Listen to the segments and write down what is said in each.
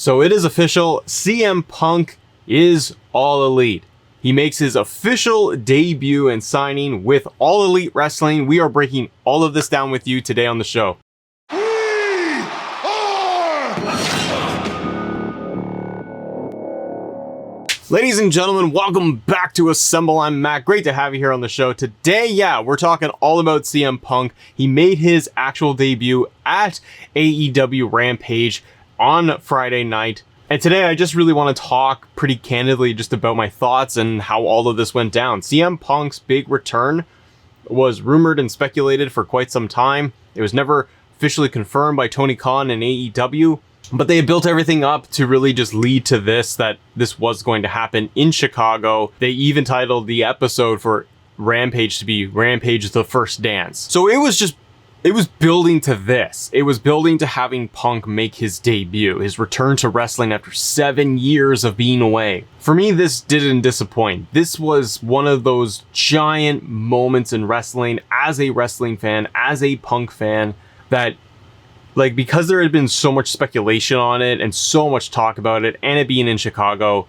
So it is official, CM Punk is All Elite. He makes his official debut and signing with All Elite Wrestling. We are breaking all of this down with you today on the show. Ladies and gentlemen, welcome back to Assemble. I'm Matt. Great to have you here on the show. Today, we're talking all about CM Punk. He made his actual debut at AEW Rampage on Friday night. And today I just really want to talk pretty candidly just about my thoughts and how all of this went down. CM Punk's big return was rumored and speculated for quite some time. It was never officially confirmed by Tony Khan and AEW, but they had built everything up to really just lead to this, that this was going to happen in Chicago. They even titled the episode for Rampage to be Rampage The First Dance. So it was building to this. It was building to having Punk make his debut, his return to wrestling after 7 years of being away. For me, this didn't disappoint. This was one of those giant moments in wrestling as a wrestling fan, as a Punk fan, that, like, because there had been so much speculation on it and so much talk about it, and it being in Chicago,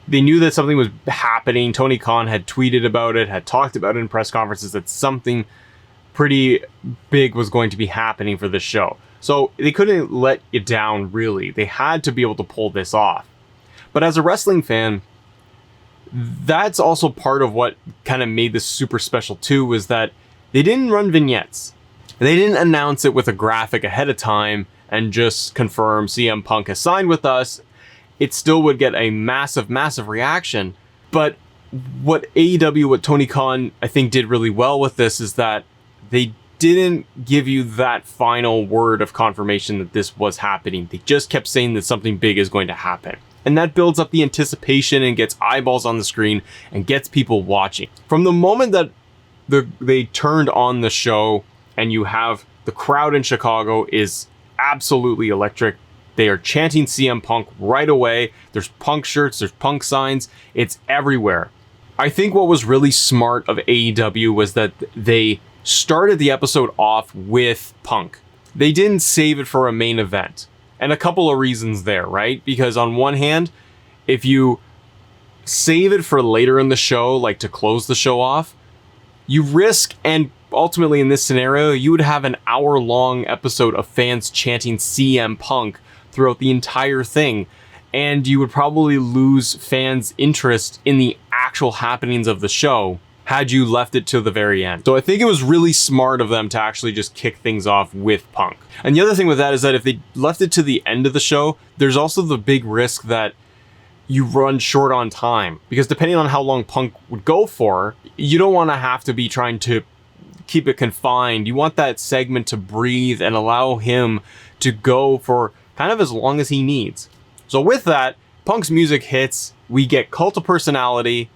they knew that something was happening. Tony Khan had tweeted about it, had talked about it in press conferences, that something pretty big was going to be happening for this show. So they couldn't let it down, really. They had to be able to pull this off. But as a wrestling fan, that's also part of what kind of made this super special too, was that they didn't run vignettes. They didn't announce it with a graphic ahead of time and just confirm CM Punk has signed with us. It still would get a massive, massive reaction. But what Tony Khan, I think, did really well with this is that they didn't give you that final word of confirmation that this was happening. They just kept saying that something big is going to happen. And that builds up the anticipation and gets eyeballs on the screen and gets people watching. From the moment that they turned on the show, and you have the crowd in Chicago is absolutely electric. They are chanting CM Punk right away. There's Punk shirts, there's Punk signs. It's everywhere. I think what was really smart of AEW was that they started the episode off with Punk. They didn't save it for a main event. And a couple of reasons there, right? Because on one hand, if you save it for later in the show, like to close the show off, you risk, and ultimately in this scenario, you would have an hour-long episode of fans chanting CM Punk throughout the entire thing, and you would probably lose fans' interest in the actual happenings of the show had you left it to the very end. So I think it was really smart of them to actually just kick things off with Punk. And the other thing with that is that if they left it to the end of the show, there's also the big risk that you run short on time, because depending on how long Punk would go for, you don't want to have to be trying to keep it confined. You want that segment to breathe and allow him to go for kind of as long as he needs. So with that, Punk's music hits, we get Cult of Personality,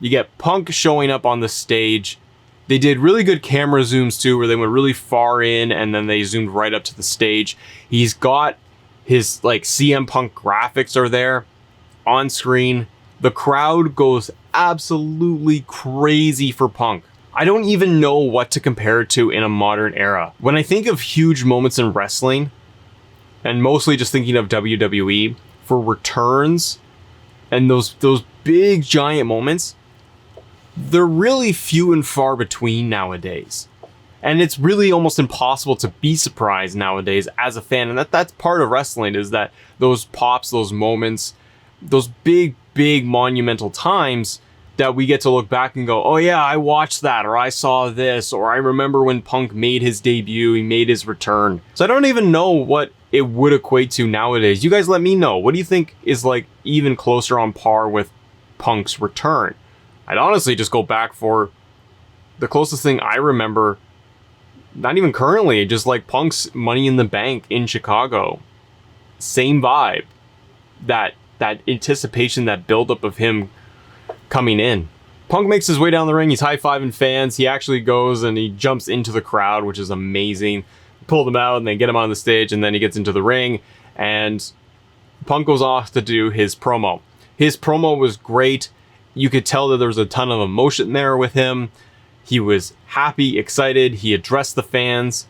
you get Punk showing up on the stage. They did really good camera zooms too, where they went really far in and then they zoomed right up to the stage. He's got his CM Punk graphics are there on screen. The crowd goes absolutely crazy for Punk. I don't even know what to compare it to in a modern era. When I think of huge moments in wrestling, and mostly just thinking of WWE, for returns and those big giant moments, they're really few and far between nowadays. And it's really almost impossible to be surprised nowadays as a fan. And that's part of wrestling, is that those pops, those moments, those big monumental times that we get to look back and go, oh yeah, I watched that, or I saw this, or I remember when Punk made his debut, he made his return. So I don't even know what it would equate to nowadays. You guys let me know. What do you think is even closer on par with Punk's return? I'd honestly just go back for the closest thing I remember, not even currently, just Punk's Money in the Bank in Chicago. Same vibe. That anticipation, that buildup of him coming in. Punk makes his way down the ring. He's high-fiving fans. He actually goes and he jumps into the crowd, which is amazing. Pull them out and they get him on the stage, and then he gets into the ring and Punk goes off to do his promo. His promo was great. You could tell that there was a ton of emotion there with him. He was happy, excited. He addressed the fans.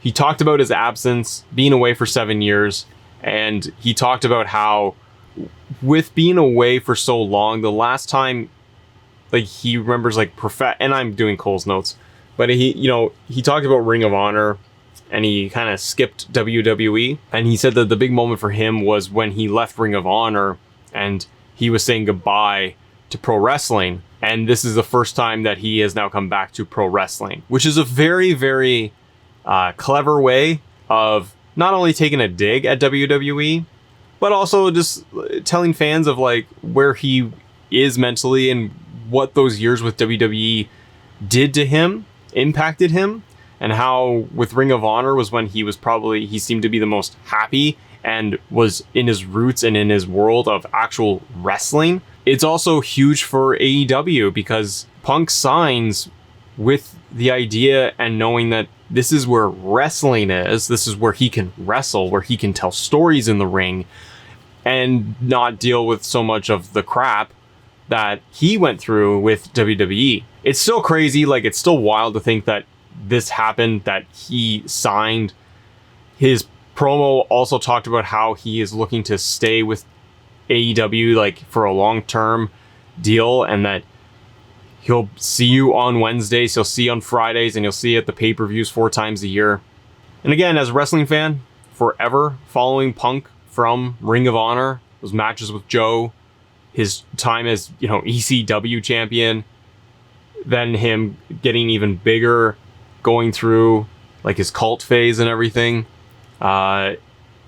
He talked about his absence, being away for 7 years, And he talked about how, with being away for so long, the last time, like, he remembers, like, and I'm doing Cole's notes, but he talked about Ring of Honor, and he kind of skipped WWE. And he said that the big moment for him was when he left Ring of Honor and he was saying goodbye to pro wrestling. And this is the first time that he has now come back to pro wrestling, which is a very, very clever way of not only taking a dig at WWE, but also just telling fans of, like, where he is mentally and what those years with WWE did to him, impacted him, and how with Ring of Honor was when he seemed to be the most happy and was in his roots and in his world of actual wrestling. It's also huge for AEW because Punk signs with the idea and knowing that this is where wrestling is, this is where he can wrestle, where he can tell stories in the ring and not deal with so much of the crap that he went through with WWE. It's still crazy, like, it's still wild to think that this happened, that he signed. His promo also talked about how he is looking to stay with AEW, like, for a long-term deal, and that he'll see you on Wednesdays, he'll see you on Fridays, and you'll see at the pay-per-views 4 times a year. And again, as a wrestling fan, forever following Punk from Ring of Honor, those matches with Joe, his time as, ECW champion, then him getting even bigger, going through, like, his cult phase and everything. And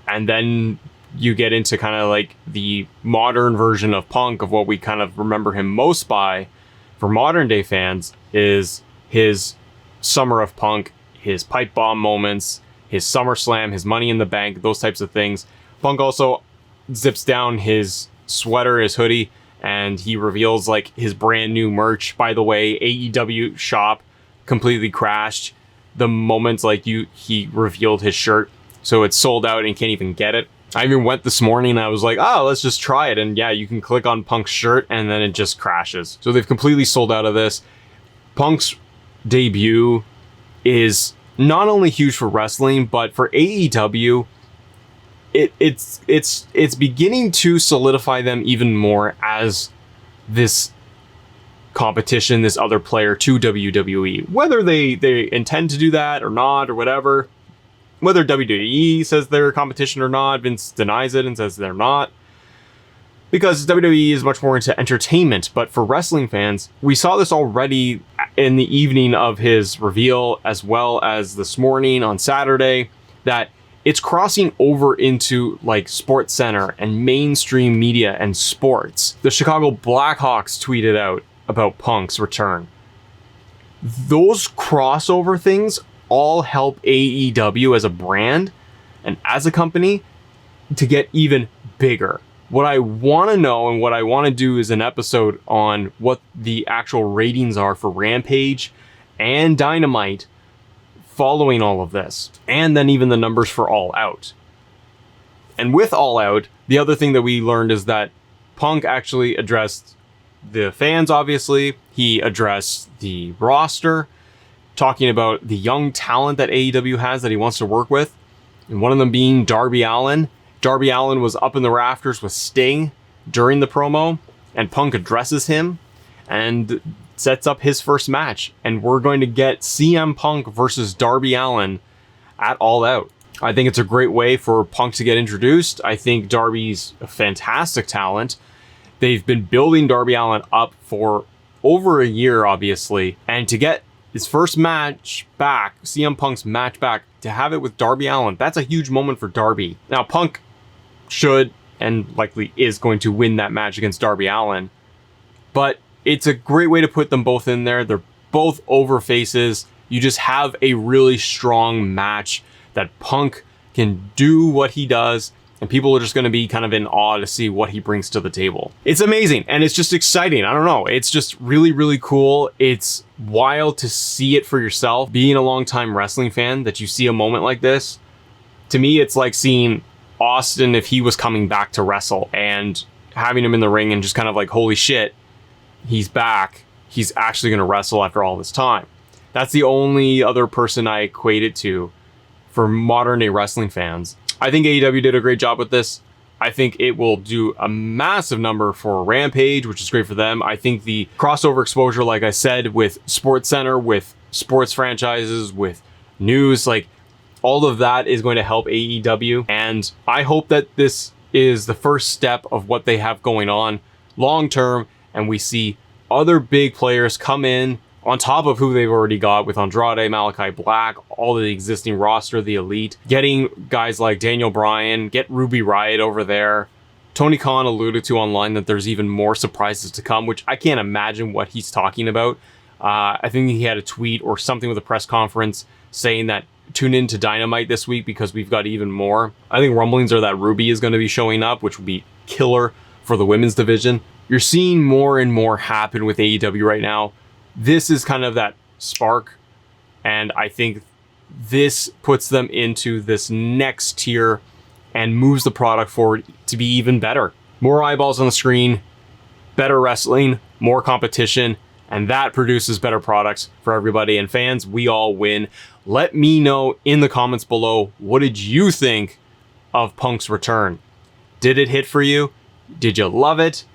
then you get into kind of like the modern version of Punk, of what we kind of remember him most by for modern day fans, is his Summer of Punk, his pipe bomb moments, his SummerSlam, his Money in the Bank, those types of things. Punk also zips down his sweater, his hoodie, and he reveals, like, his brand new merch. By the way, AEW shop completely crashed the moment, like, he revealed his shirt, so it's sold out and you can't even get it. I even went this morning and I was like, oh, let's just try it. And yeah, you can click on Punk's shirt and then it just crashes. So they've completely sold out of this. Punk's debut is not only huge for wrestling, but for AEW, it's beginning to solidify them even more as this competition, this other player to WWE. Whether they intend to do that or not or whatever, whether WWE says they're a competition or not, Vince denies it and says they're not, because WWE is much more into entertainment. But for wrestling fans, we saw this already in the evening of his reveal, as well as this morning on Saturday, that it's crossing over into, like, Sports Center and mainstream media and sports. The Chicago Blackhawks tweeted out about Punk's return. Those crossover things all help AEW as a brand and as a company to get even bigger. What I want to know and what I want to do is an episode on what the actual ratings are for Rampage and Dynamite following all of this, and then even the numbers for All Out. And with All Out, the other thing that we learned is that Punk actually addressed the fans, obviously. He addressed the roster, talking about the young talent that AEW has that he wants to work with, and one of them being Darby Allin. Darby Allin was up in the rafters with Sting during the promo, and Punk addresses him and sets up his first match, and we're going to get CM Punk versus Darby Allin at All Out. I think it's a great way for Punk to get introduced. I think Darby's a fantastic talent. They've been building Darby Allin up for over a year, obviously, and to get his first match back, CM Punk's match back, to have it with Darby Allin, that's a huge moment for Darby. Now, Punk should and likely is going to win that match against Darby Allin, but it's a great way to put them both in there. They're both over faces. You just have a really strong match that Punk can do what he does, and people are just going to be kind of in awe to see what he brings to the table. It's amazing, and it's just exciting. I don't know. It's just really, really cool. It's wild to see it for yourself. Being a longtime wrestling fan, that you see a moment like this, to me, it's like seeing Austin if he was coming back to wrestle and having him in the ring and just kind of like, holy shit, he's back. He's actually going to wrestle after all this time. That's the only other person I equate it to for modern day wrestling fans. I think AEW did a great job with this. I think it will do a massive number for Rampage, which is great for them. I think the crossover exposure, like I said, with Sports Center, with sports franchises, with news, like all of that is going to help AEW. And I hope that this is the first step of what they have going on long term, and we see other big players come in on top of who they've already got with Andrade, Malachi Black, all of the existing roster, the Elite, getting guys like Daniel Bryan, get Ruby Riott over there. Tony Khan alluded to online that there's even more surprises to come, which I can't imagine what he's talking about. I think he had a tweet or something with a press conference saying that tune in to Dynamite this week because we've got even more. I think rumblings are that Ruby is going to be showing up, which would be killer for the women's division. You're seeing more and more happen with AEW right now. This is kind of that spark, and I think this puts them into this next tier and moves the product forward to be even better. More eyeballs on the screen, better wrestling, more competition, and that produces better products for everybody. And fans, we all win. Let me know in the comments below, what did you think of Punk's return? Did it hit for you? Did you love it?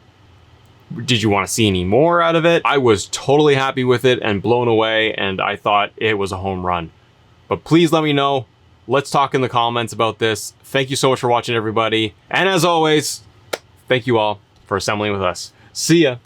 Did you want to see any more out of it? I was totally happy with it and blown away, and I thought it was a home run. But please let me know. Let's talk in the comments about this. Thank you so much for watching, everybody. And as always, thank you all for assembling with us. See ya.